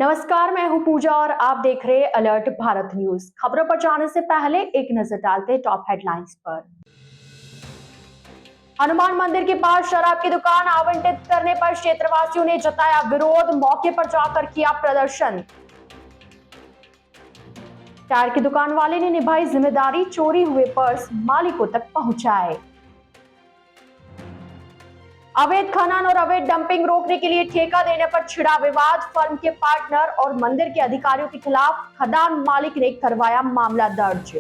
नमस्कार, मैं हूं पूजा और आप देख रहे हैं अलर्ट भारत न्यूज। खबरों पर जाने से पहले एक नजर डालते हैं टॉप हेडलाइंस पर। हनुमान मंदिर के पास शराब की दुकान आवंटित करने पर क्षेत्रवासियों ने जताया विरोध, मौके पर जाकर किया प्रदर्शन। टायर की दुकान वाले ने निभाई जिम्मेदारी, चोरी हुए पर्स मालिकों तक पहुंचाए। अवैध खनन और अवैध डंपिंग रोकने के लिए ठेका देने पर छिड़ा विवाद, फर्म के पार्टनर और मंदिर के अधिकारियों के खिलाफ खदान मालिक ने करवाया मामला दर्ज।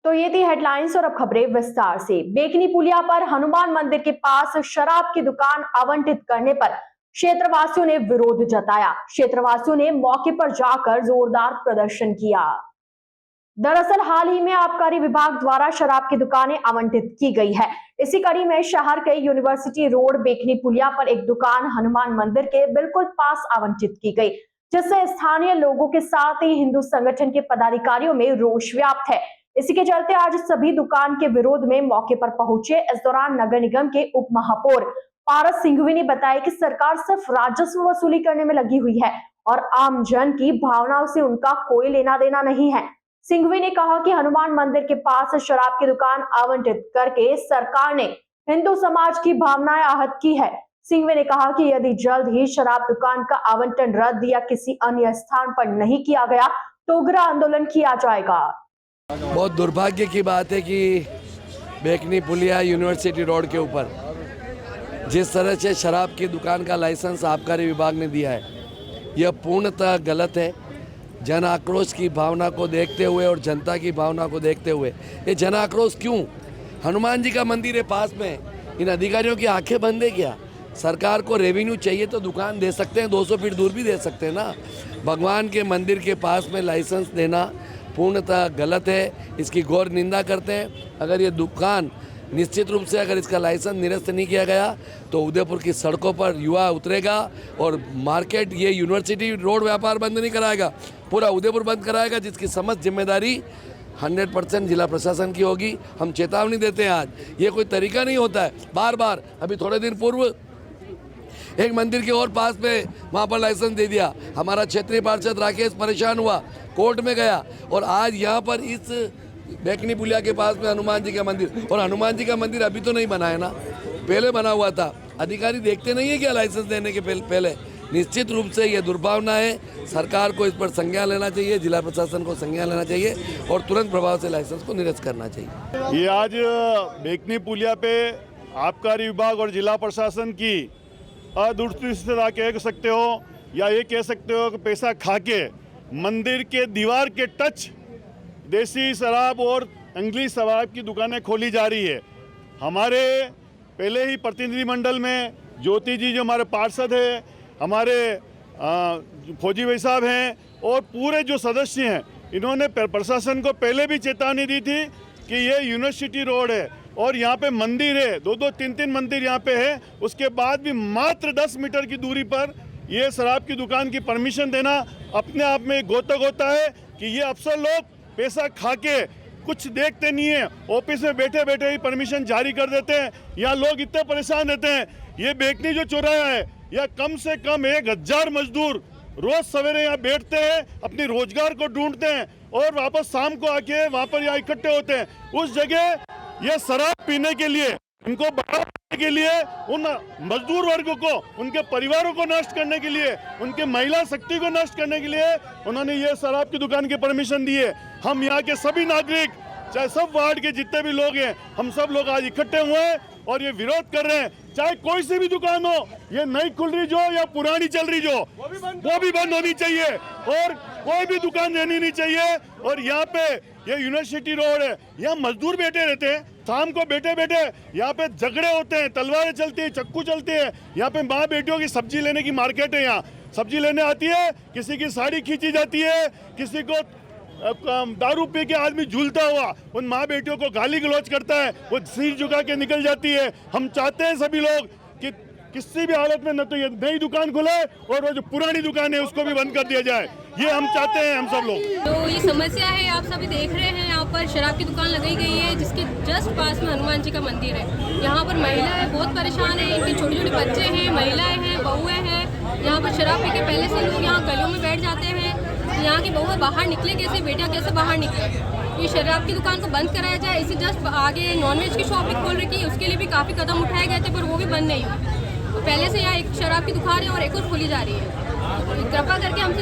तो ये थी हेडलाइंस और अब खबरें विस्तार से। बेकनी पुलिया पर हनुमान मंदिर के पास शराब की दुकान आवंटित करने पर क्षेत्रवासियों ने विरोध जताया। क्षेत्रवासियों ने मौके पर जाकर जोरदार प्रदर्शन किया। दरअसल हाल ही में आबकारी विभाग द्वारा शराब की दुकानें आवंटित की गई है। इसी कड़ी में शहर के यूनिवर्सिटी रोड बेकनी पुलिया पर एक दुकान हनुमान मंदिर के बिल्कुल पास आवंटित की गई, जिससे स्थानीय लोगों के साथ ही हिंदू संगठन के पदाधिकारियों में रोष व्याप्त है। इसी के चलते आज सभी दुकान के विरोध में मौके पर पहुंचे। इस दौरान नगर निगम के उप महापौर पारस सिंघवी ने बताया कि सरकार सिर्फ राजस्व वसूली करने में लगी हुई है और आम जन की भावनाओं से उनका कोई लेना देना नहीं है। सिंघवी ने कहा कि हनुमान मंदिर के पास शराब की दुकान आवंटित करके सरकार ने हिंदू समाज की भावनाएं आहत की है। सिंघवी ने कहा कि यदि जल्द ही शराब दुकान का आवंटन रद्द या किसी अन्य स्थान पर नहीं किया गया तो उग्र आंदोलन किया जाएगा। बहुत दुर्भाग्य की बात है कि बेकनी पुलिया यूनिवर्सिटी रोड के ऊपर जिस तरह से शराब की दुकान का लाइसेंस आबकारी विभाग ने दिया है, यह पूर्णतः गलत है। जन आक्रोश की भावना को देखते हुए और जनता की भावना को देखते हुए ये जन आक्रोश क्यों? हनुमान जी का मंदिर है पास में, इन अधिकारियों की आंखें बंद है क्या? सरकार को रेवेन्यू चाहिए तो दुकान दे सकते हैं, 200 फीट दूर भी दे सकते हैं ना। भगवान के मंदिर के पास में लाइसेंस देना पूर्णतः गलत है, इसकी घोर निंदा करते हैं। अगर ये दुकान निश्चित रूप से अगर इसका लाइसेंस निरस्त नहीं किया गया तो उदयपुर की सड़कों पर युवा उतरेगा और मार्केट, ये यूनिवर्सिटी रोड व्यापार बंद नहीं कराएगा, पूरा उदयपुर बंद कराएगा, जिसकी समस्त जिम्मेदारी 100% जिला प्रशासन की होगी। हम चेतावनी देते हैं, आज ये कोई तरीका नहीं होता है। बार बार अभी थोड़े दिन पूर्व एक मंदिर के और पास में वहाँ पर लाइसेंस दे दिया, हमारा क्षेत्रीय पार्षद राकेश परेशान हुआ, कोर्ट में गया, और आज यहाँ पर इस बेकनी पुलिया के पास में हनुमान जी का मंदिर, और हनुमान जी का मंदिर अभी तो नहीं बना है ना, पहले बना हुआ था। अधिकारी देखते नहीं है क्या लाइसेंस देने के पहले? निश्चित रूप से ये दुर्भावना है। सरकार को इस पर संज्ञान लेना चाहिए, जिला प्रशासन को संज्ञान लेना चाहिए और तुरंत प्रभाव से लाइसेंस को निरस्त करना चाहिए। ये आज बेकनी पुलिया पे आबकारी विभाग और जिला प्रशासन की अदूरदृष्टता कह सकते हो, या ये कह सकते हो कि पैसा खा के मंदिर के दीवार के टच देसी शराब और अंग्रेजी शराब की दुकानें खोली जा रही है। हमारे पहले ही प्रतिनिधिमंडल में ज्योति जी जो हमारे पार्षद हैं, हमारे फौजी भाई साहब हैं और पूरे जो सदस्य हैं, इन्होंने प्रशासन को पहले भी चेतावनी दी थी कि ये यूनिवर्सिटी रोड है और यहाँ पे मंदिर है, 2-2, 3-3 मंदिर यहाँ पे है। उसके बाद भी मात्र 10 मीटर की दूरी पर ये शराब की दुकान की परमिशन देना अपने आप में घातक होता है कि ये अफसर लोग पैसा खा के कुछ देखते नहीं है, ऑफिस में बैठे बैठे ही परमिशन जारी कर देते हैं। यहाँ लोग इतने परेशान रहते हैं। ये बेकनी जो चौराहा है, या कम से कम 1000 मजदूर रोज सवेरे यहाँ बैठते हैं, अपनी रोजगार को ढूंढते हैं और वापस शाम को आके वहाँ पर यहाँ इकट्ठे होते हैं। उस जगह ये शराब पीने के लिए, इनको बढ़ाने के लिए, उन मजदूर वर्ग को, उनके परिवारों को नष्ट करने के लिए, उनके महिला शक्ति को नष्ट करने के लिए उन्होंने ये शराब की दुकान की परमिशन दी है। हम यहाँ के सभी नागरिक, चाहे सब वार्ड के जितने भी लोग हैं, हम सब लोग आज इकट्ठे हुए हैं और ये विरोध कर रहे हैं। चाहे कोई सी भी दुकान हो, ये नई खुल रही जो या पुरानी चल रही जो, वो भी बंद होनी चाहिए और कोई भी दुकान रहनी नहीं चाहिए। और यहाँ पे ये यूनिवर्सिटी रोड है, यहाँ मजदूर बैठे रहते हैं, शाम को बैठे बैठे यहाँ पे झगड़े होते हैं, तलवारें चलती है, चक्कू चलते हैं। यहाँ पे माँ बेटियों की सब्जी लेने की मार्केट है, यहाँ सब्जी लेने आती है, किसी की साड़ी खींची जाती है, किसी को दारू पी के आदमी झूलता हुआ उन माँ बेटियों को गाली गलौज करता है, वो सिर झुका के निकल जाती है। हम चाहते हैं सभी लोग कि किसी भी हालत में न तो ये नई दुकान खुले और वो जो पुरानी दुकान है उसको भी बंद कर दिया जाए, ये हम चाहते हैं, हम सब लोग। तो ये समस्या है, आप सभी देख रहे हैं, यहाँ पर शराब की दुकान लगाई गई है जिसके जस्ट पास में हनुमान जी का मंदिर है। यहाँ पर महिलाएं बहुत परेशान है, इनके छोटे छोटे बच्चे हैं, महिलाएं हैं, बहुएं हैं, यहाँ पर शराब पी के पहले से लोग यहाँ गलियों में बैठ जाते हैं। यहाँ की बहुएं बाहर निकले कैसे, बेटियाँ कैसे बाहर निकले। ये शराब की दुकान को बंद कराया जाए। इसे जस्ट आगे नॉनवेज की शॉप भी खोल रखी है, उसके लिए भी काफ़ी कदम उठाए गए थे, पर वो भी बंद नहीं हुई। तो पहले से यहाँ एक शराब की दुकान है और एक और खोली जा रही है। कृपा करके हम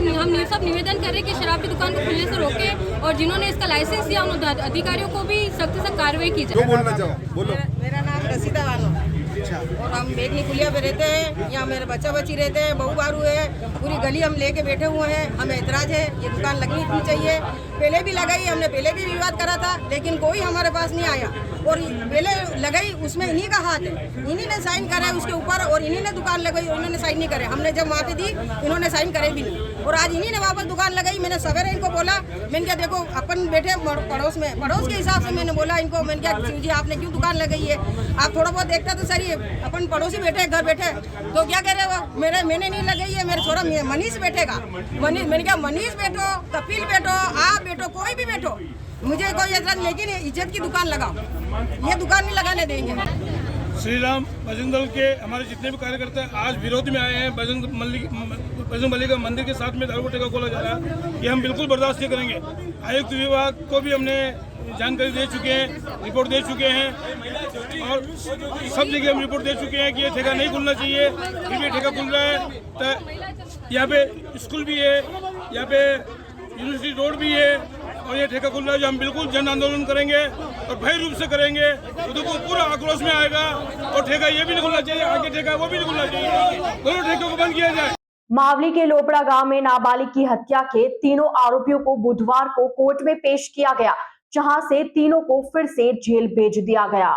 सब निवेदन कर रहे हैं कि शराब की दुकान को खुलने से रोके और जिन्होंने इसका लाइसेंस दिया उन अधिकारियों को भी सख्त से सख्त कार्रवाई की जाए। बोलना चाहो बोलो। मेरा नाम रसीदा बानो और हम बेगनी पुलिया पे रहते हैं। यहाँ मेरे बच्चा बच्ची रहते हैं, बहू बारू है, पूरी गली हम लेके बैठे हुए हैं। हमें इतराज है, ये दुकान लगनी नहीं चाहिए। पहले भी लगाई, हमने पहले भी विवाद करा था, लेकिन कोई हमारे पास नहीं आया। और पहले लगाई उसमें इन्हीं का हाथ है, इन्हीं ने साइन करा है उसके ऊपर और इन्हीं ने दुकान लगाई और इन्होंने साइन नहीं करे। हमने जब वहाँ पे दी इन्होंने साइन करे भी नहीं और आज इन्हीं ने वापस दुकान लगाई। मैंने सवेरे इनको बोला, मैंने क्या देखो अपन बैठे पड़ोस में, पड़ोस के हिसाब से मैंने बोला इनको, मैंने क्या शिव जी आपने क्यों दुकान लगाई है, आप थोड़ा बहुत देखता तो सही है। अपन पड़ोसी बैठे घर बैठे तो क्या कह रहे हो, मैंने नहीं लगाई है, मेरे छोरा मनीष बैठेगा। मैंने क्या मनीष बैठो, कपिल बैठो, आप बैठो, कोई भी बैठो, मुझे कोई एतराज, लेकिन इज्जत की दुकान लगाओ, ये दुकान नहीं लगाने देंगे। श्री राम बजरंग दल के हमारे जितने भी कार्यकर्ता हैं आज विरोध में आए हैं। बजरंग बली का मंदिर के साथ में दारू ठेका खोला जा रहा है, ये हम बिल्कुल बर्दाश्त नहीं करेंगे। आयुक्त विभाग को भी हमने जानकारी दे चुके हैं, रिपोर्ट दे चुके हैं और सब जगह हम रिपोर्ट दे चुके हैं कि ये ठेका नहीं खुलना चाहिए, फिर भी ठेका खुल रहा है। तो यहाँ पे स्कूल भी है, यहाँ पे यूनिवर्सिटी रोड भी है और ये ठेका खुल रहा है, जो हम बिल्कुल जन आंदोलन करेंगे और भय रूप से करेंगे। उधर पूरा आक्रोश में आएगा और ठेका ये भी नहीं खुलना चाहिए, आगे ठेका वो भी नहीं खुलना चाहिए, दोनों ठेकों को बंद किया जाए। मावली के लोपड़ा गांव में नाबालिग की हत्या के तीनों आरोपियों को बुधवार को कोर्ट में पेश किया गया, जहां से तीनों को फिर से जेल भेज दिया गया।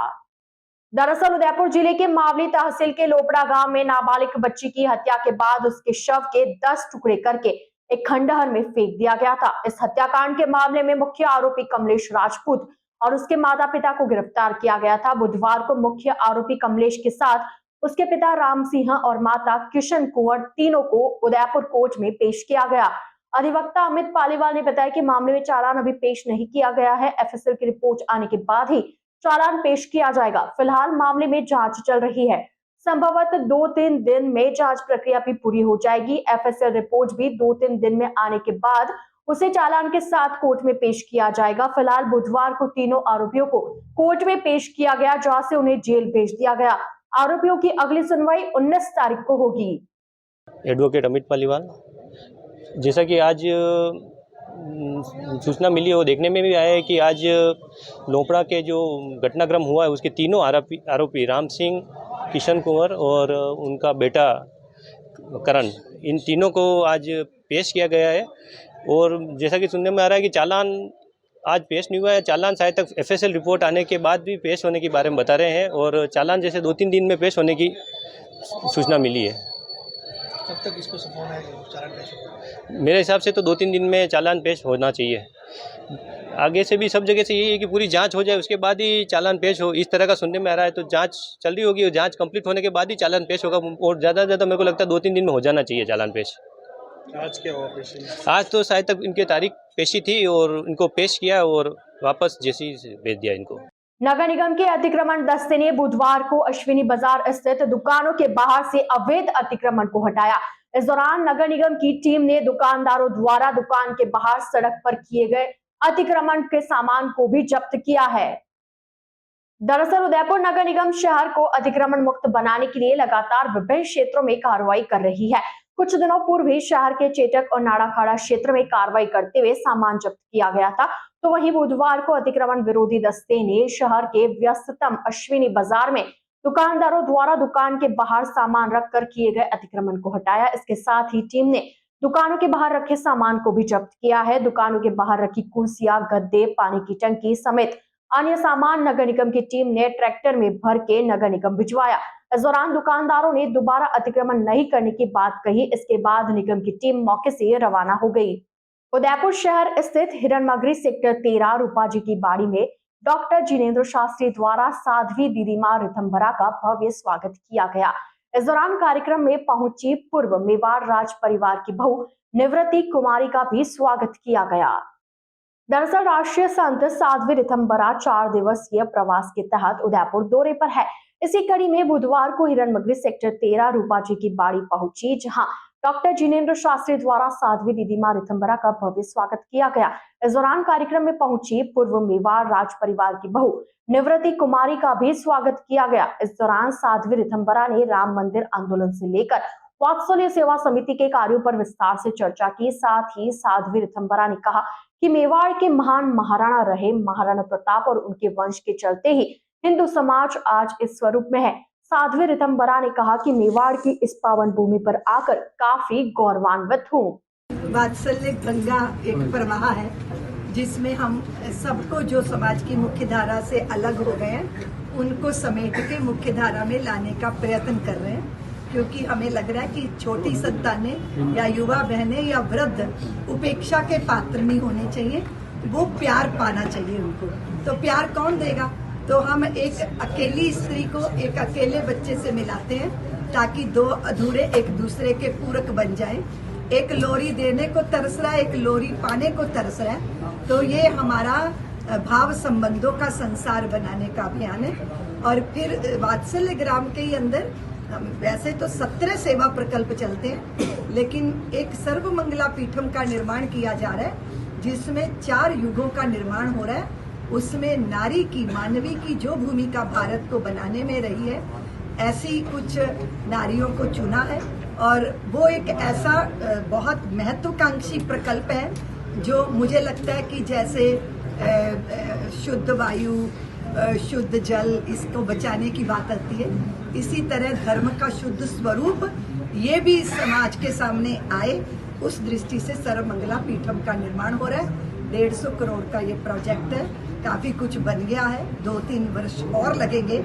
दरअसल उदयपुर जिले के मावली तहसील के लोपड़ा गांव में नाबालिग बच्ची की हत्या के बाद उसके शव के 10 टुकड़े करके एक खंडहर में फेंक दिया गया था। इस हत्याकांड के मामले में मुख्य आरोपी कमलेश राजपूत और उसके माता पिता को गिरफ्तार किया गया था। बुधवार को मुख्य आरोपी कमलेश के साथ उसके पिता राम सिंह और माता किशन कुंवर तीनों को उदयपुर कोर्ट में पेश किया गया। अधिवक्ता अमित पालीवाल ने बताया कि मामले में चालान अभी पेश नहीं किया गया है। एफएसएल की रिपोर्ट आने के बाद ही चालान पेश किया जाएगा। फिलहाल मामले में जांच चल रही है, संभवतः 2-3 दिन में जांच प्रक्रिया भी पूरी हो जाएगी। एफएसएल रिपोर्ट भी 2-3 दिन में आने के बाद उसे चालान के साथ कोर्ट में पेश किया जाएगा। फिलहाल बुधवार को तीनों आरोपियों को कोर्ट में पेश किया गया, जहां से उन्हें जेल भेज दिया गया। आरोपियों की अगली सुनवाई 19 तारीख को होगी। एडवोकेट अमित पालीवाल। जैसा कि आज सूचना मिली और देखने में भी आया है कि आज लोपड़ा के जो घटनाक्रम हुआ है उसके तीनों आरोपी राम सिंह, किशन कुंवर और उनका बेटा करण, इन तीनों को आज पेश किया गया है। और जैसा कि सुनने में आ रहा है कि चालान आज पेश नहीं हुआ है, चालान शायद तक एफएसएल रिपोर्ट आने के बाद भी पेश होने के बारे में बता रहे हैं और चालान जैसे 2-3 दिन में पेश होने की सूचना मिली है। कब तक इसको संभावना है चालान पेश होगा? मेरे हिसाब से तो 2-3 दिन में चालान पेश होना चाहिए। आगे से भी सब जगह से यही है कि पूरी जांच हो जाए, उसके बाद ही चालान पेश हो, इस तरह का सुनने में आ रहा है। तो जांच चल रही होगी और जांच कंप्लीट होने के बाद ही चालान पेश होगा और ज़्यादा से ज़्यादा मेरे को लगता है 2-3 दिन में हो जाना चाहिए चालान पेश। आज क्या हुआ पेशी? आज तो शायद तक इनकी तारीख पेशी थी और इनको पेश किया और वापस जेसी भेज दिया इनको। नगर निगम के अतिक्रमण दस्ते ने बुधवार को अश्विनी बाजार स्थित दुकानों के बाहर से अवैध अतिक्रमण को हटाया। इस दौरान नगर निगम की टीम ने दुकानदारों द्वारा दुकान के बाहर सड़क पर किए गए अतिक्रमण के सामान को भी जब्त किया है। दरअसल उदयपुर नगर निगम शहर को अतिक्रमण मुक्त बनाने के लिए लगातार विभिन्न क्षेत्रों में कार्रवाई कर रही है। कुछ दिनों पूर्व ही शहर के चेटक और नाड़ाखाड़ा क्षेत्र में कार्रवाई करते हुए सामान जब्त किया गया था। तो वहीं बुधवार को अतिक्रमण विरोधी दस्ते ने शहर के व्यस्ततम अश्विनी बाजार में दुकानदारों द्वारा दुकान के बाहर सामान रखकर किए गए अतिक्रमण को हटाया। इसके साथ ही टीम ने दुकानों के बाहर रखे सामान को भी जब्त किया है। दुकानों के बाहर रखी कुर्सियां, गद्दे, पानी की टंकी समेत अन्य सामान नगर निगम की टीम ने ट्रैक्टर में भर के नगर निगम भिजवाया। इस दौरान दुकानदारों ने दोबारा अतिक्रमण नहीं करने की बात कही। इसके बाद निगम की टीम मौके से रवाना हो गई। उदयपुर शहर स्थित हिरणमगरी सेक्टर 13 रूपाजी की बाड़ी में डॉक्टर जिनेंद्र शास्त्री द्वारा साध्वी दीदी मां रिथम्बरा का भव्य स्वागत किया गया। इस दौरान कार्यक्रम में पहुंची पूर्व मेवाड़ राज परिवार की बहू निवृत्ति कुमारी का भी स्वागत किया गया। दरअसल राष्ट्रीय संत साध्वी रिथम्बरा 4 दिवसीय प्रवास के तहत उदयपुर दौरे पर है। इसी कड़ी में बुधवार को हिरणमगरी सेक्टर 13 रूपाजी की बाड़ी पहुंची, जहां डॉक्टर जिनेंद्र शास्त्री द्वारा साध्वी दीदी मां रितंबरा का भव्य स्वागत किया गया। इस दौरान कार्यक्रम में पहुंची पूर्व मेवाड़ राज परिवार की बहू निवृत्ति कुमारी का भी स्वागत किया गया। इस दौरान साध्वी रितंबरा ने राम मंदिर आंदोलन से लेकर वात्सल्य सेवा समिति के कार्यों पर विस्तार से चर्चा की। साथ ही साध्वी रितंबरा ने कहा कि मेवाड़ के महान महाराणा रहे महाराणा प्रताप और उनके वंश के चलते ही हिंदू समाज आज इस स्वरूप में है। साध्वी रितंबरा ने कहा कि मेवाड़ की इस पावन भूमि पर आकर काफी गौरवान्वित हूँ। वात्सल्य गंगा एक प्रवाह है जिसमें हम सबको जो समाज की मुख्य धारा से अलग हो गए हैं उनको समेट के मुख्य धारा में लाने का प्रयत्न कर रहे हैं, क्योंकि हमें लग रहा है कि छोटी संतानें या युवा बहनें या वृद्ध उपेक्षा के पात्र नहीं होने चाहिए, वो प्यार पाना चाहिए उनको। तो प्यार कौन देगा? तो हम एक अकेली स्त्री को एक अकेले बच्चे से मिलाते हैं ताकि दो अधूरे एक दूसरे के पूरक बन जाएं। एक लोरी देने को तरस रहा है, एक लोरी पाने को तरस रहा है। तो ये हमारा भाव संबंधों का संसार बनाने का अभियान है। और फिर वात्सल्य ग्राम के ही अंदर वैसे तो 17 सेवा प्रकल्प चलते हैं, लेकिन एक सर्वमंगला पीठम का निर्माण किया जा रहा है जिसमें 4 युगों का निर्माण हो रहा है। उसमें नारी की, मानवी की जो भूमिका भारत को बनाने में रही है, ऐसी कुछ नारियों को चुना है। और वो एक ऐसा बहुत महत्वाकांक्षी प्रकल्प है जो मुझे लगता है कि जैसे शुद्ध वायु, शुद्ध जल, इसको बचाने की बात आती है, इसी तरह धर्म का शुद्ध स्वरूप ये भी समाज के सामने आए, उस दृष्टि से सर्वमंगला पीठम का निर्माण हो रहा है। 150 करोड़ का ये प्रोजेक्ट है, काफी कुछ बन गया है, 2-3 वर्ष और लगेंगे।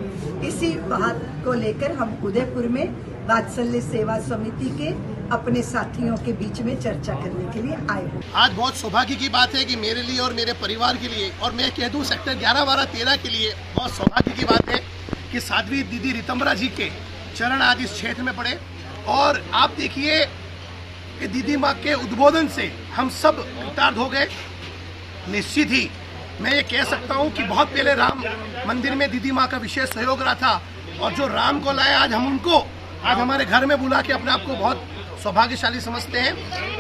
इसी बात को लेकर हम उदयपुर में वात्सल्य सेवा समिति के अपने साथियों के बीच में चर्चा करने के लिए आए हैं। आज बहुत सौभाग्य की बात है कि मेरे लिए और मेरे परिवार के लिए, और मैं कह दूं सेक्टर 11, 12, 13 के लिए बहुत सौभाग्य की बात है कि साध्वी दीदी रितंबरा जी के चरण आज इस क्षेत्र में पड़े। और आप देखिए कि दीदी माँ के उद्बोधन से हम सब कृतार्थ हो गए। निश्चित ही मैं ये कह सकता हूँ कि बहुत पहले राम मंदिर में दीदी माँ का विशेष सहयोग रहा था, और जो राम को लाए आज हम उनको आज हमारे घर में बुला के अपने आप को बहुत सौभाग्यशाली समझते हैं।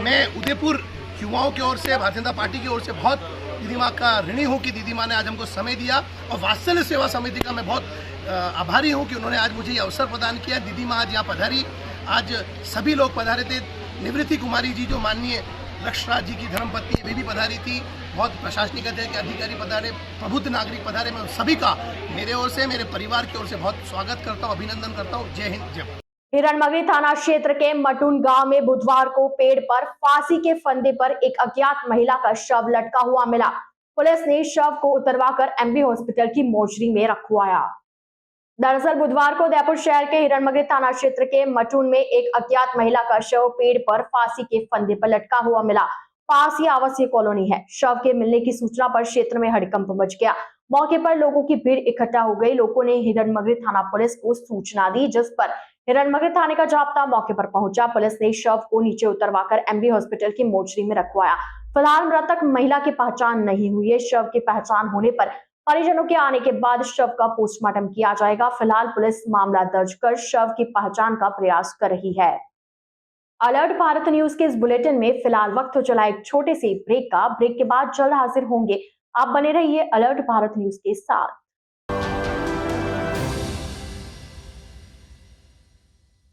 मैं उदयपुर युवाओं की ओर से, भारतीय जनता पार्टी की ओर से बहुत दीदी माँ का ऋणी हूँ कि दीदी माँ ने आज हमको समय दिया, और वात्सल्य सेवा समिति का मैं बहुत आभारी हूँ कि उन्होंने आज मुझे ये अवसर प्रदान किया। दीदी माँ आज यहाँ पधारी, आज सभी लोग पधारे थे। निवृत्ति कुमारी जी जो माननीय लक्ष्मणराज जी की धर्मपत्नी, वे भी पधारी थी। बहुत प्रशासनिक अधिकारी पधारे, प्रबुद्ध नागरिक पधारे। मैं सभी का मेरे ओर से, मेरे परिवार की ओर से बहुत स्वागत करता हूँ, अभिनंदन करता हूँ। जय हिंद, जय भारत। हिरणमगरी थाना क्षेत्र के मटून गांव में बुधवार को पेड़ पर फांसी के फंदे पर एक अज्ञात महिला का शव लटका हुआ मिला। पुलिस ने शव को उतरवाकर एमबी हॉस्पिटल की मोर्चरी में रखवाया। दरअसल बुधवार को उदयपुर शहर के हिरणमगरी थाना क्षेत्र के मटून में एक अज्ञात महिला का शव पेड़ पर फांसी के फंदे पर लटका हुआ मिला। पास ही आवासीय कॉलोनी है। शव के मिलने की सूचना पर क्षेत्र में हड़कंप मच गया। मौके पर लोगों की भीड़ इकट्ठा हो गई। लोगों ने हिरणमगरी थाना पुलिस को सूचना दी, जिस पर हिरणमगरी थाने का जाब्ता मौके पर पहुंचा। पुलिस ने शव को नीचे उतरवाकर एमबी हॉस्पिटल की मोर्चरी में रखवाया। फिलहाल मृतक महिला की पहचान नहीं हुई है। शव की पहचान होने पर परिजनों के आने के बाद शव का पोस्टमार्टम किया जाएगा। फिलहाल पुलिस मामला दर्ज कर शव की पहचान का प्रयास कर रही है। अलर्ट भारत न्यूज के इस बुलेटिन में फिलहाल वक्त हो चला एक छोटे से ब्रेक का। ब्रेक के बाद जल्द हाजिर होंगे। आप बने रहिए अलर्ट भारत न्यूज के साथ।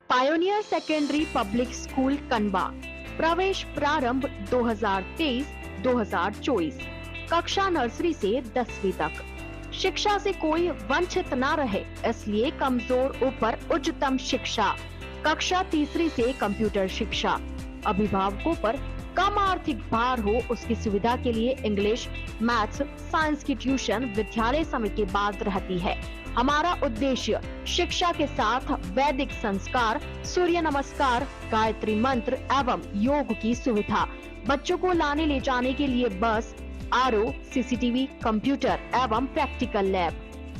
पायोनियर सेकेंडरी पब्लिक स्कूल कनबा, प्रवेश प्रारंभ 2023-2024, कक्षा नर्सरी से 10वीं तक। शिक्षा से कोई वंचित न रहे, इसलिए कमजोर ऊपर उच्चतम शिक्षा। कक्षा 3री से कंप्यूटर शिक्षा। अभिभावकों पर कम आर्थिक भार हो, उसकी सुविधा के लिए इंग्लिश, मैथ्स, साइंस की ट्यूशन विद्यालय समय के बाद रहती है। हमारा उद्देश्य शिक्षा के साथ वैदिक संस्कार, सूर्य नमस्कार, गायत्री मंत्र एवं योग की सुविधा। बच्चों को लाने ले जाने के लिए बस, आरओ, सीसीटीवी, कंप्यूटर एवं प्रैक्टिकल लैब,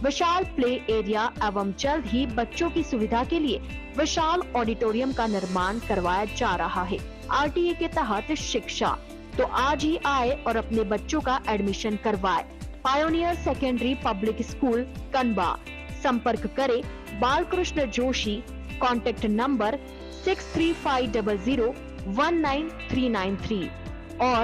विशाल प्ले एरिया एवं जल्द ही बच्चों की सुविधा के लिए विशाल ऑडिटोरियम का निर्माण करवाया जा रहा है। आरटीए के तहत शिक्षा। तो आज ही आए और अपने बच्चों का एडमिशन करवाए। Pioneer Secondary Public School Kanba. संपर्क करें बालकृष्ण जोशी। कॉन्टैक्ट नंबर 63500199393 और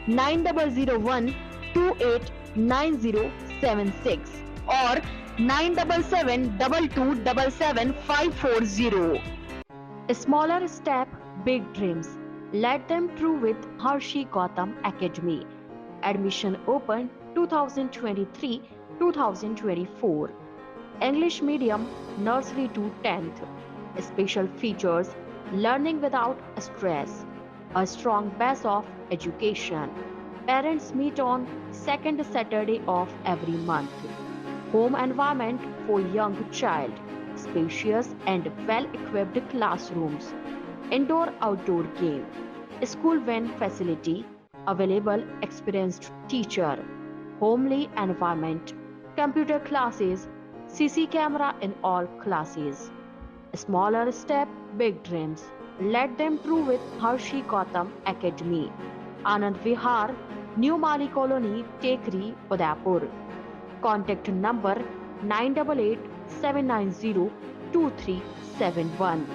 9001289076 और 9772277540. Smaller step, big dreams. Let them true with Harshi Gautam Academy. Admission open 2023-2024. English medium, nursery to 10th. Special features: learning without stress, a strong base of education. Parents meet on second Saturday of every month. Home environment for young child, spacious and well-equipped classrooms, indoor-outdoor game, school van facility, available experienced teacher, homely environment, computer classes, CC camera in all classes. Smaller step, big dreams. Let them true with Harshi Gautam Academy. Anand Vihar, New Mali Colony, Tekri, Udaipur. Contact number 9887902371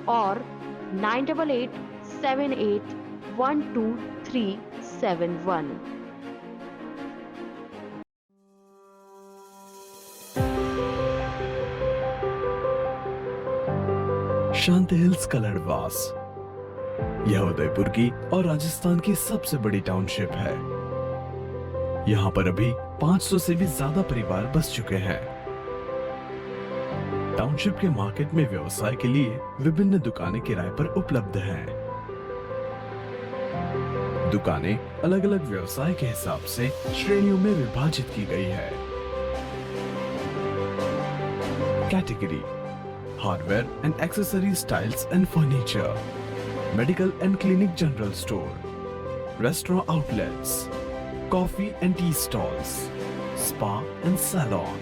or 9887812371. Shanti hills Kaladwas, यह उदयपुर की और राजस्थान की सबसे बड़ी township है। यहाँ पर अभी 500 से भी ज्यादा परिवार बस चुके हैं। टाउनशिप के मार्केट में व्यवसाय के लिए विभिन्न दुकानें किराए पर उपलब्ध हैं। दुकानें अलग अलग व्यवसाय के हिसाब से श्रेणियों में विभाजित की गई है। Category: hardware and accessories, tiles and furniture, medical and clinic general store, restaurant outlets, coffee and tea stalls, spa and salon,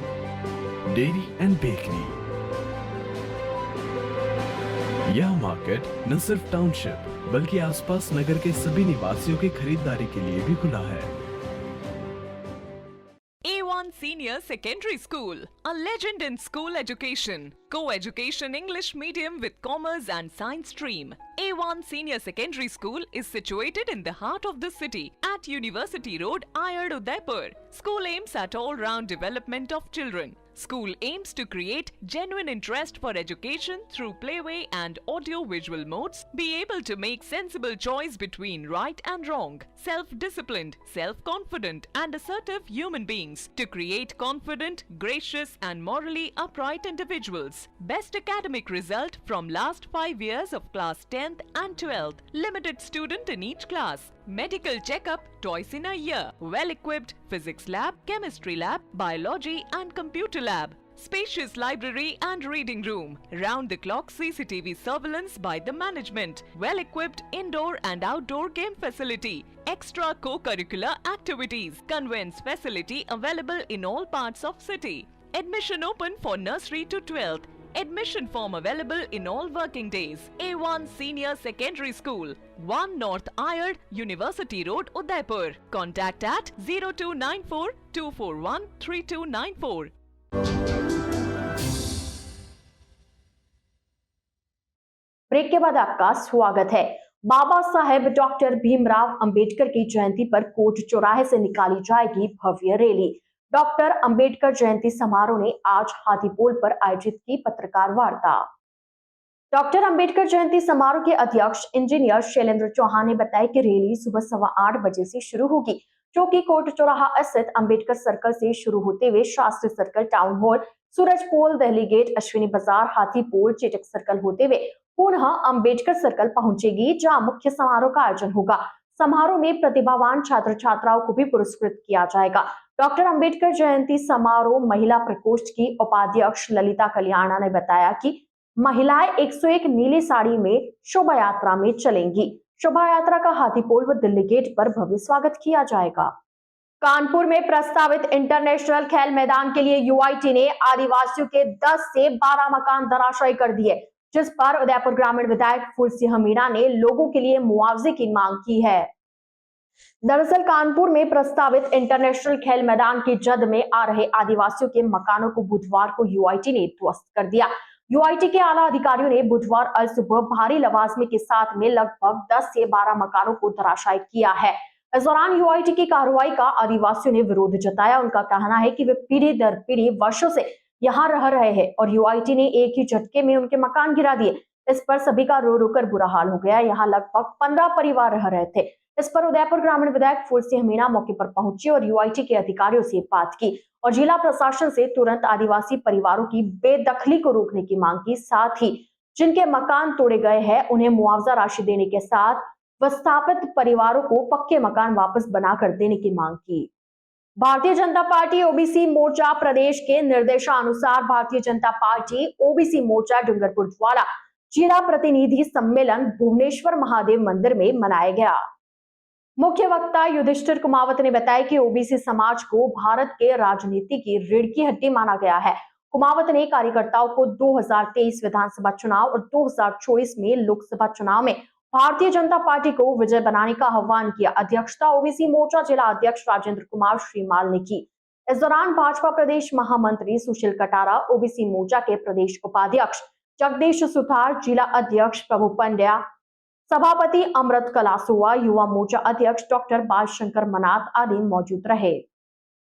dairy and bakery. यह मार्केट न सिर्फ टाउनशिप बल्कि आसपास नगर के सभी निवासियों की खरीदारी के लिए भी खुला है। A1 Senior Secondary School, a legend in school education. Co-education English medium with commerce and science stream. A1 Senior Secondary School is situated in the heart of the city at University Road, Ayad, Udaipur. School aims at all-round development of children. School aims to create genuine interest for education through playway and audio-visual modes, be able to make sensible choice between right and wrong, self-disciplined, self-confident and assertive human beings to create confident, gracious and morally upright individuals. Best academic result from last 5 years of class 10th and 12th. Limited student in each class. Medical checkup twice in a year. Well-equipped physics lab, chemistry lab, biology and computer lab. Spacious library and reading room. Round-the-clock CCTV surveillance by the management. Well-equipped indoor and outdoor game facility. Extra co-curricular activities. Conveyance facility available in all parts of city. Admission open for nursery to 12th. Admission form available in all working days. A1 Senior Secondary School, 1 North Ayad, University Road, Udaipur. Contact at 0294 241 3294. Break के बाद आपका स्वागत है। Baba Saheb doctor Bhimrao Ambedkar की जयंती पर coat चौराहे से निकाली जाएगी भव्य रैली। डॉक्टर अंबेडकर जयंती समारोह ने आज हाथीपोल पर आयोजित की पत्रकार वार्ता। डॉक्टर अंबेडकर जयंती समारोह के अध्यक्ष इंजीनियर शैलेंद्र चौहान ने बताया कि रैली सुबह 8:15 बजे से शुरू होगी, जो कि कोट चौराहा स्थित अंबेडकर सर्कल से शुरू होते हुए शास्त्री सर्कल, टाउन हॉल, सूरज पोल, दिल्ली गेट, अश्विनी बाजार, हाथीपोल, चेटक सर्कल होते हुए पुनः अंबेडकर सर्कल पहुंचेगी, जहां मुख्य समारोह का आयोजन होगा। समारोह में प्रतिभावान छात्र छात्राओं को भी पुरस्कृत किया जाएगा। डॉक्टर अंबेडकर जयंती समारोह महिला प्रकोष्ठ की उपाध्यक्ष ललिता कल्याणा ने बताया कि महिलाएं 101 नीली साड़ी में शोभा यात्रा में चलेंगी। शोभा यात्रा का हाथीपोल व दिल्ली गेट पर भव्य स्वागत किया जाएगा। कानपुर में प्रस्तावित इंटरनेशनल खेल मैदान के लिए यूआईटी ने आदिवासियों के 10 से 12 मकान धराशायी कर दिए, जिस पर उदयपुर ग्रामीण विधायक फूल सिंह मीणा ने लोगों के लिए मुआवजे की मांग की है। दरअसल कानपुर में प्रस्तावित इंटरनेशनल खेल मैदान की जद में आ रहे आदिवासियों के मकानों को बुधवार को यूआईटी ने ध्वस्त कर दिया। यूआईटी के आला अधिकारियों ने बुधवार अल सुबह भारी लवाजमे के साथ में लगभग 10 से 12 मकानों को धराशायी किया है। इस दौरान यूआईटी की कार्रवाई का आदिवासियों ने विरोध जताया। उनका कहना है कि वे पीढ़ी दर पीढ़ी वर्षों से यहाँ रह रहे हैं और यूआईटी ने एक ही झटके में उनके मकान गिरा दिए। इस पर सभी का रो रो कर बुरा हाल हो गया। यहाँ लगभग 15 परिवार रह रहे थे। इस पर उदयपुर ग्रामीण विधायक फूल सिंह मीणा मौके पर पहुंचे और यूआईटी के अधिकारियों से बात की और जिला प्रशासन से तुरंत आदिवासी परिवारों की बेदखली को रोकने की मांग की। साथ ही जिनके मकान तोड़े गए हैं उन्हें मुआवजा राशि देने के साथ विस्थापित परिवारों को पक्के मकान वापस बनाकर देने की मांग की। भारतीय जनता पार्टी ओबीसी मोर्चा प्रदेश के निर्देशानुसार भारतीय जनता पार्टी ओबीसी मोर्चा डूंगरपुर द्वारा जिला प्रतिनिधि सम्मेलन भुवनेश्वर महादेव मंदिर में मनाया गया। मुख्य वक्ता युधिष्ठिर कुमावत ने बताया कि ओबीसी समाज को भारत के राजनीति की रीढ़ की हड्डी माना गया है। कुमावत ने कार्यकर्ताओं को 2023 विधानसभा चुनाव और 2024 में लोकसभा चुनाव में भारतीय जनता पार्टी को विजय बनाने का आह्वान किया। अध्यक्षता ओबीसी मोर्चा जिला अध्यक्ष राजेंद्र कुमार श्रीमाल ने की। इस दौरान भाजपा प्रदेश महामंत्री सुशील कटारा, ओबीसी मोर्चा के प्रदेश उपाध्यक्ष जगदीश सुथार, जिला अध्यक्ष प्रभु पंड्या, सभापति अमृत कलासुआ, युवा मोर्चा अध्यक्ष डॉक्टर बालशंकर मनात आदि मौजूद रहे।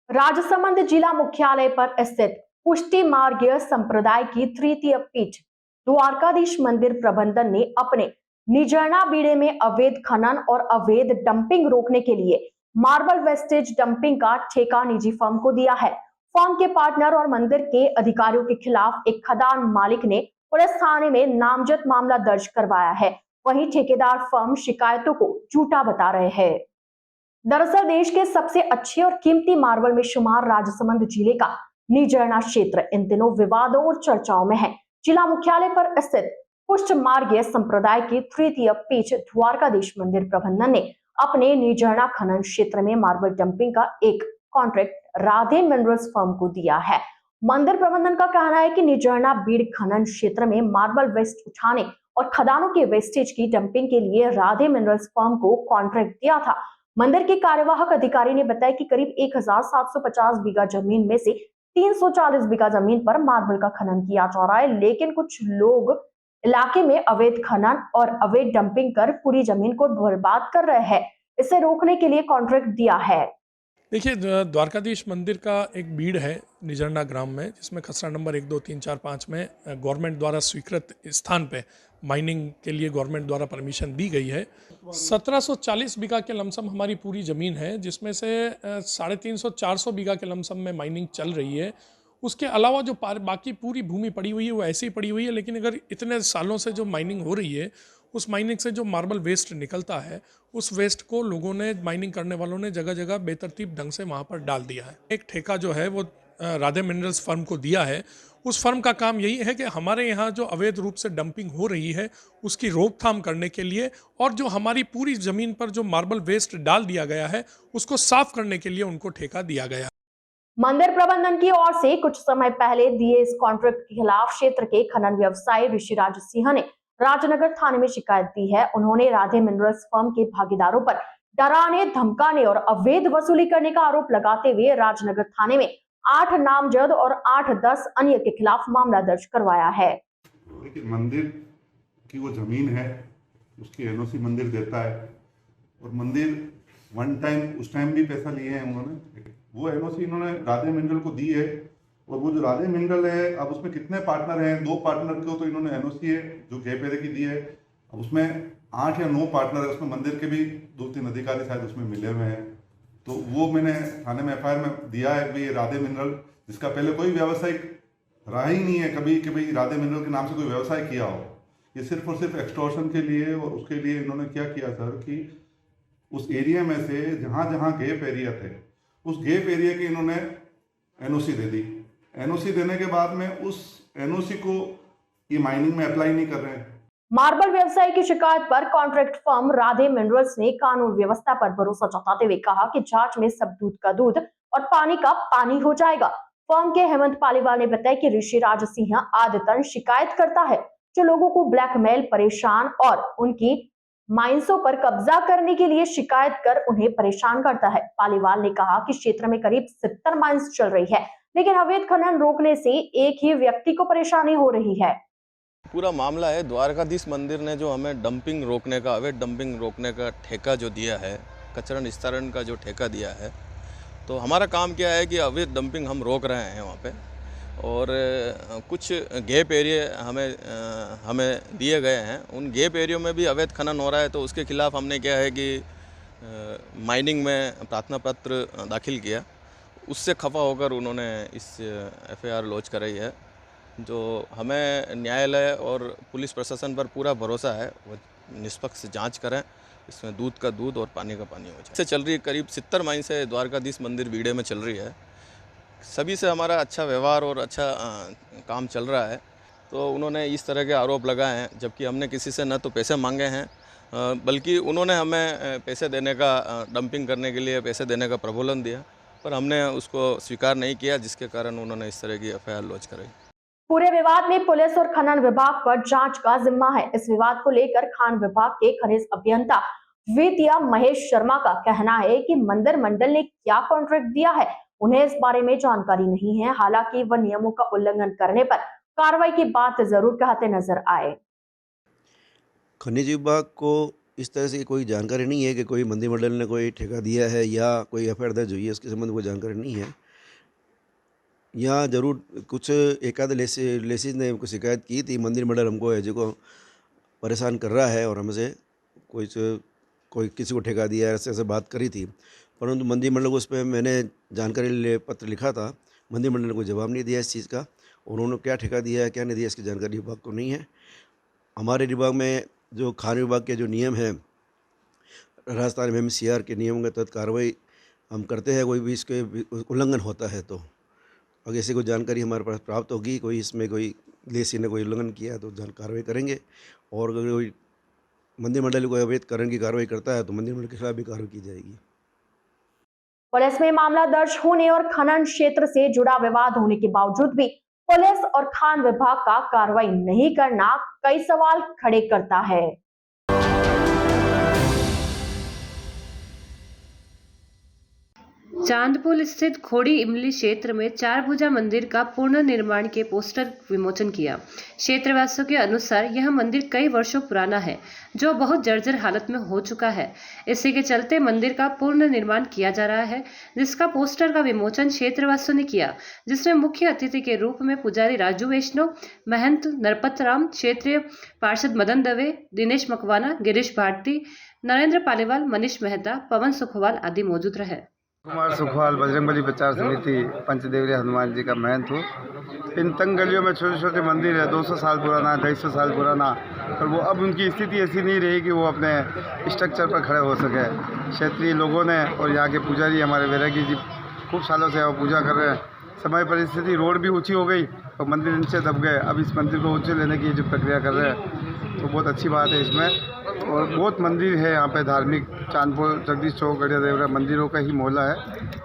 राजसमंद जिला मुख्यालय पर स्थित पुष्टि मार्गीय संप्रदाय की तृतीय पीठ द्वारकाधीश मंदिर प्रबंधन ने अपने निजरना बीड़े में अवैध खनन और अवैध डंपिंग रोकने के लिए मार्बल वेस्टेज डंपिंग का ठेका निजी फर्म को दिया है। फर्म के पार्टनर और मंदिर के अधिकारियों के खिलाफ एक खदान मालिक ने पुलिस थाने में नामजद मामला दर्ज करवाया है। वहीं ठेकेदार फर्म शिकायतों को झूठा बता रहे हैं। दरअसल देश के सबसे अच्छे और कीमती मार्बल में शुमार राजसमंद जिले का निजरना क्षेत्र इन दिनों विवादों और चर्चाओं में है। जिला मुख्यालय पर स्थित पुष्ट मार्गीय संप्रदाय की तृतीय पीठ द्वारकाधीश मंदिर प्रबंधन ने अपने निजरना खनन क्षेत्र में मार्बल डंपिंग का एक कॉन्ट्रैक्ट राधे मिनरल्स फर्म को दिया है। मंदिर प्रबंधन का कहना है कि निजरना बीड़ खनन क्षेत्र में मार्बल वेस्ट उठाने और खदानों के वेस्टेज की डंपिंग के लिए राधे मिनरल्स फर्म को कॉन्ट्रैक्ट दिया था। मंदिर के कार्यवाहक अधिकारी ने बताया कि करीब 1750 बीघा जमीन में से 340 बीघा जमीन पर मार्बल का खनन किया जा रहा है, लेकिन कुछ लोग इलाके में अवैध खनन और अवैध डंपिंग कर पूरी जमीन को बर्बाद कर रहे हैं। इसे रोकने के लिए कॉन्ट्रैक्ट दिया है। देखिए, द्वारकाधीश मंदिर का एक बीड़ है निजरना ग्राम में, जिसमें खसरा नंबर 1, 2, 3, 4, 5 में गवर्नमेंट द्वारा स्वीकृत स्थान पे माइनिंग के लिए गवर्नमेंट द्वारा परमिशन दी गई है। 1740 बीघा के लमसम हमारी पूरी ज़मीन है, जिसमें से 350-400 बीघा के लमसम में माइनिंग चल रही है। उसके अलावा जो बाकी पूरी भूमि पड़ी हुई है वो ऐसी ही पड़ी हुई है, लेकिन अगर इतने सालों से जो माइनिंग हो रही है, उस माइनिंग से जो मार्बल वेस्ट निकलता है, उस वेस्ट को लोगों ने, माइनिंग करने वालों ने जगह जगह बेतरतीब ढंग से वहाँ पर डाल दिया है। एक ठेका जो है वो राधे मिनरल्स फर्म को दिया है। उस फर्म का काम यही है कि हमारे यहाँ जो अवैध रूप से डंपिंग हो रही है उसकी रोकथाम करने के लिए, और जो हमारी पूरी ज़मीन पर जो मार्बल वेस्ट डाल दिया गया है उसको साफ करने के लिए उनको ठेका दिया गया। मंदिर प्रबंधन की ओर से कुछ समय पहले दिए इस कॉन्ट्रैक्ट के खिलाफ क्षेत्र के खनन व्यवसायी ऋषिराज सिंह ने राजनगर थाने में शिकायत दी है। उन्होंने राधे मिनरल्स फर्म के भागीदारों पर डराने, धमकाने और अवैध वसूली करने का आरोप लगाते हुए राजनगर थाने में 8 नामजद और 8-10 अन्य के खिलाफ मामला दर्ज करवाया है। लेकिन मंदिर की वो जमीन है, उसकी एनओसी मंदिर देता है, और मंदिर वन टाइम उस टाइम भी पैसा लिए हैं उन्होंने। वो एनओसी इन्होंने राधे मिनरल को दी है, और वो जो राधे मिनरल है, अब उसमें कितने पार्टनर हैं? 2 पार्टनर को तो इन्होंने एनओसी है जो गैप एरिया की दी है। अब उसमें 8 या 9 पार्टनर है, उसमें मंदिर के भी 2-3 अधिकारी शायद उसमें मिले हुए हैं। तो वो मैंने थाने में एफआईआर में दिया है कि ये राधे मिनरल, जिसका पहले कोई व्यावसायिक रहा ही नहीं है कभी कि भाई राधे मिनरल के नाम से कोई व्यवसाय किया हो। ये सिर्फ और सिर्फ एक्सटॉर्शन के लिए, और उसके लिए इन्होंने क्या किया सर कि उस एरिया में से जहाँ जहाँ गैप एरिया थे, उस गैप एरिया की इन्होंने एनओसी दे दी। एनओसी देने के बाद में उस एनओसी को ये माइनिंग में अप्लाई नहीं कर रहे हैं। मार्बल व्यवसाय की शिकायत पर कॉन्ट्रैक्ट फर्म राधे मिनरल्स ने कानून व्यवस्था पर भरोसा जताते हुए कहा कि जांच में सब दूध का दूध और पानी का पानी हो जाएगा। फर्म के हेमंत पालीवाल ने बताया कि ऋषिराज सिंह आदतन शिकायत करता है, जो लोगों को ब्लैकमेल, परेशान और उनकी माइंसों पर कब्जा करने के लिए शिकायत कर उन्हें परेशान करता है। पालीवाल ने कहा कि क्षेत्र में करीब 70 माइंस चल रही है, लेकिन अवैध खनन रोकने से एक ही व्यक्ति को परेशानी हो रही है। पूरा मामला है द्वारकाधीश मंदिर ने जो हमें डंपिंग रोकने का, अवैध डंपिंग रोकने का ठेका जो दिया है, कचरा निस्तारण का जो ठेका दिया है, तो हमारा काम क्या है कि अवैध डंपिंग हम रोक रहे हैं वहाँ पे। और कुछ गैप एरिया हमें दिए गए हैं, उन गैप एरियो में भी अवैध खनन हो रहा है, तो उसके खिलाफ हमने क्या है कि माइनिंग में प्रार्थना पत्र दाखिल किया। उससे खफा होकर उन्होंने इस FIR लॉन्च कराई है। जो हमें न्यायालय और पुलिस प्रशासन पर पूरा भरोसा है, वो निष्पक्ष जांच करें, इसमें दूध का दूध और पानी का पानी हो जाए। इससे चल रही है करीब 70 माह से द्वारकाधीश मंदिर बीड़े में चल रही है। सभी से हमारा अच्छा व्यवहार और अच्छा काम चल रहा है, तो उन्होंने इस तरह के आरोप लगाए हैं, जबकि हमने किसी से न तो पैसे मांगे हैं, बल्कि उन्होंने हमें पैसे देने का, डंपिंग करने के लिए पैसे देने का प्रलोभन दिया, पर हमने उसको स्वीकार नहीं किया, जिसके कारण उन्होंने इस तरह की FIR लॉन्च कराई। पूरे विवाद में पुलिस और खनन विभाग पर जांच का जिम्मा है। इस विवाद को लेकर खान विभाग के खनिज अभियंता विद्या महेश शर्मा का कहना है कि मंदिर मंडल ने क्या कॉन्ट्रैक्ट दिया है, उन्हें इस बारे में जानकारी नहीं है। हालांकि वह नियमों का उल्लंघन करने पर कार्रवाई की बात जरूर कहते नजर आए। खनिज विभाग को इस तरह से कोई जानकारी नहीं है कि कोई मंदिर मंडल ने कोई ठेका दिया है या कोई FIR दर्ज हुई है, इसके संबंध में कोई जानकारी नहीं है। यहाँ ज़रूर कुछ एकाध लेसीज ने कुछ शिकायत की थी, मंदिर मंडल हमको है जो परेशान कर रहा है और हमसे कोई किसी को ठेका दिया है, ऐसे बात करी थी, परंतु मंदिर मंडल को उस पर मैंने जानकारी पत्र लिखा था। मंदिर मंडल ने कोई जवाब नहीं दिया इस चीज़ का, और उन्होंने क्या ठेका दिया है क्या नहीं दिया इसकी जानकारी विभाग को नहीं है। हमारे विभाग में जो खान विभाग के जो नियम हैं, राजस्थान MMCR के नियमों के तहत कार्रवाई हम करते हैं। कोई भी इसके उल्लंघन होता है तो अगर ऐसी कोई जानकारी हमारे पास प्राप्त होगी, कोई इसमें कोई लेसी ने कोई उल्लंघन किया तो कार्रवाई करेंगे, और अगर कोई मंदिर मंडल को अवैध करण की कार्रवाई करता है तो मंदिर मंडल के खिलाफ भी कार्रवाई की जाएगी। पुलिस में मामला दर्ज होने और खनन क्षेत्र से जुड़ा विवाद होने के बावजूद भी पुलिस और खान विभाग का कार्रवाई नहीं करना कई सवाल खड़े करता है। चांदपुर स्थित खोड़ी इमली क्षेत्र में चार भुजा मंदिर का पुनर्निर्माण के पोस्टर विमोचन किया। क्षेत्रवासियों के अनुसार यह मंदिर कई वर्षों पुराना है, जो बहुत जर्जर हालत में हो चुका है। इसी के चलते मंदिर का पुनर्निर्माण किया जा रहा है, जिसका पोस्टर का विमोचन क्षेत्रवासियों ने किया, जिसमें मुख्य अतिथि के रूप में पुजारी राजू वैष्णव, महंत नरपत राम, क्षेत्रीय पार्षद मदन दवे, दिनेश मकवाना, गिरीश भारती, नरेंद्र पालीवाल, मनीष मेहता, पवन सुखवाल आदि मौजूद रहे। कुमार सुखवाल, बजरंगबली प्रचार समिति पंचदेवरी हनुमान जी का महंत हूँ। इन तंग गलियों में छोटे छोटे मंदिर है, 200 साल पुराना, 250 साल पुराना, और वो अब उनकी स्थिति ऐसी नहीं रही कि वो अपने स्ट्रक्चर पर खड़े हो सके। क्षेत्रीय लोगों ने और यहाँ के पुजारी हमारे वैरागी जी खूब सालों से पूजा कर रहे हैं। समय परिस्थिति रोड भी ऊंची हो गई और मंदिर नीचे दब गए। अब इस मंदिर को ऊंचे लेने की जो प्रक्रिया कर रहे हैं, तो बहुत अच्छी बात है इसमें। और बहुत मंदिर है यहाँ पे धार्मिक, चांदपुर, जगदीश चौक, गढ़िया देवरा मंदिरों का ही मोहल्ला है,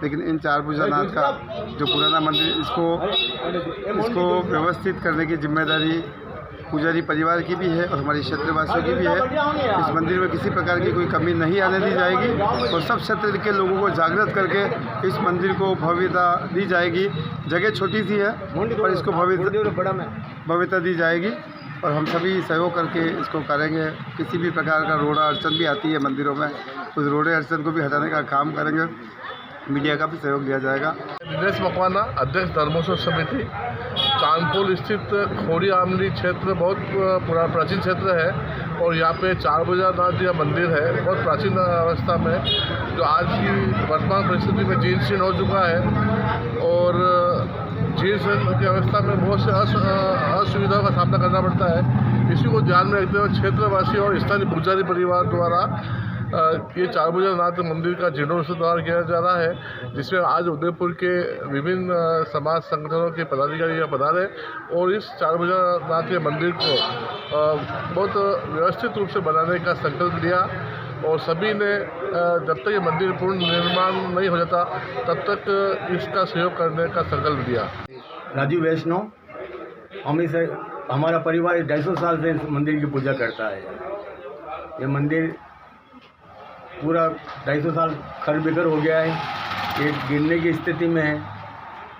लेकिन इन चार भुजानाथ का जो पुराना मंदिर, इसको व्यवस्थित करने की जिम्मेदारी पुजारी परिवार की भी है और हमारी क्षेत्रवासियों की भी है। इस मंदिर में किसी प्रकार की कोई कमी नहीं आने दी जाएगी और सब क्षेत्र के लोगों को जागृत करके इस मंदिर को भव्यता दी जाएगी। जगह छोटी सी है पर इसको भव्यता दी जाएगी और हम सभी सहयोग करके इसको करेंगे। किसी भी प्रकार का रोड़ा अड़चन भी आती है मंदिरों में, उस रोड़े अड़चन को भी हटाने का काम करेंगे। मीडिया का भी सहयोग दिया जाएगा। दिनेश मकवाना, अध्यक्ष धर्मोत्सव समिति। चांदपुर स्थित खोड़ी आमली क्षेत्र बहुत प्राचीन क्षेत्र है और यहाँ पे चार भुजानाथ जी का मंदिर है, बहुत प्राचीन अवस्था में, जो आज की वर्तमान परिस्थिति में जीर्ण शीर्ण हो चुका है और जीर्ण शीर्ण की अवस्था में बहुत से असुविधाओं का सामना करना पड़ता है। इसी को ध्यान में रखते हुए क्षेत्रवासी और स्थानीय पुजारी परिवार द्वारा ये चार भुजानाथ मंदिर का जीर्णोद्धार किया जा रहा है, जिसमें आज उदयपुर के विभिन्न समाज संगठनों के पदाधिकारी यहाँ पधारे और इस चार भुजानाथ के मंदिर को बहुत व्यवस्थित रूप से बनाने का संकल्प लिया और सभी ने जब तक ये मंदिर पूर्ण निर्माण नहीं हो जाता तब तक इसका सहयोग करने का संकल्प लिया। राजू वैष्णव, हमारा परिवार 250 साल से इस मंदिर की पूजा करता है। ये मंदिर पूरा 250 साल खर बिखर हो गया है, ये गिरने की स्थिति में है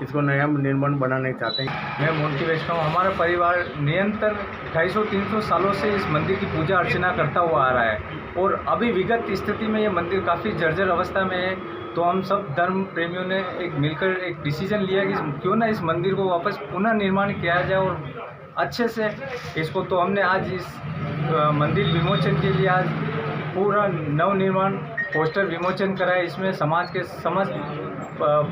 इसको नया निर्माण बनाना चाहते हैं। मैं मोंटी वैष्णव, हमारा परिवार निरंतर 250-300 सालों से इस मंदिर की पूजा अर्चना करता हुआ आ रहा है और अभी विगत स्थिति में ये मंदिर काफ़ी जर्जर अवस्था में है। तो हम सब धर्म प्रेमियों ने एक मिलकर एक डिसीजन लिया कि क्यों ना इस मंदिर को वापस पुनः निर्माण किया जाए और अच्छे से इसको। तो हमने आज इस मंदिर विमोचन के लिए आज पूरा नवनिर्माण पोस्टर विमोचन करा है। इसमें समाज के समस्त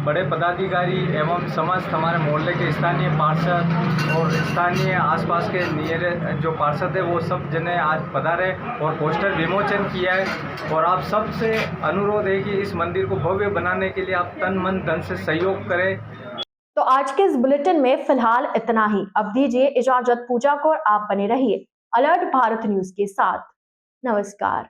बड़े पदाधिकारी एवं समस्त हमारे मोहल्ले के स्थानीय पार्षद और स्थानीय आसपास के नियर जो पार्षद है वो सब जने आज पधारे और पोस्टर विमोचन किया है। और आप सबसे अनुरोध है कि इस मंदिर को भव्य बनाने के लिए आप तन मन धन से सहयोग करें। तो आज के इस बुलेटिन में फिलहाल इतना ही। अब दीजिए इजाजत पूजा को और आप बने रहिए अलर्ट भारत न्यूज के साथ। नमस्कार।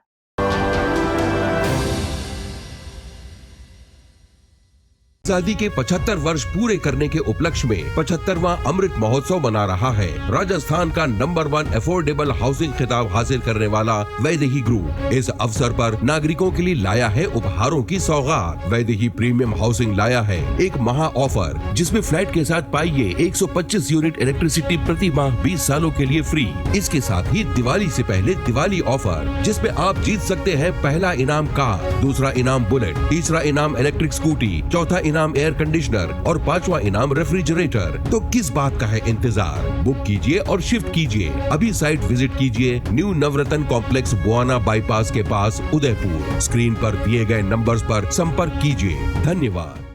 आजादी के 75 वर्ष पूरे करने के उपलक्ष्य में 75वां अमृत महोत्सव मना रहा है राजस्थान का नंबर 1 अफोर्डेबल हाउसिंग खिताब हासिल करने वाला वैदेही ग्रुप। इस अवसर पर नागरिकों के लिए लाया है उपहारों की सौगात। वैदेही प्रीमियम हाउसिंग लाया है एक महा ऑफर जिसमें फ्लैट के साथ पाइए 125 यूनिट इलेक्ट्रिसिटी प्रति माह 20 सालों के लिए फ्री। इसके साथ ही दिवाली से पहले दिवाली ऑफर जिसमें आप जीत सकते हैं पहला इनाम कार, दूसरा इनाम बुलेट, तीसरा इनाम इलेक्ट्रिक स्कूटी, चौथा इनाम एयर कंडीशनर और 5वां इनाम रेफ्रिजरेटर। तो किस बात का है इंतजार? बुक कीजिए और शिफ्ट कीजिए। अभी साइट विजिट कीजिए न्यू नवरत्न कॉम्प्लेक्स बुआना बाईपास के पास उदयपुर। स्क्रीन पर दिए गए नंबर्स पर संपर्क कीजिए। धन्यवाद।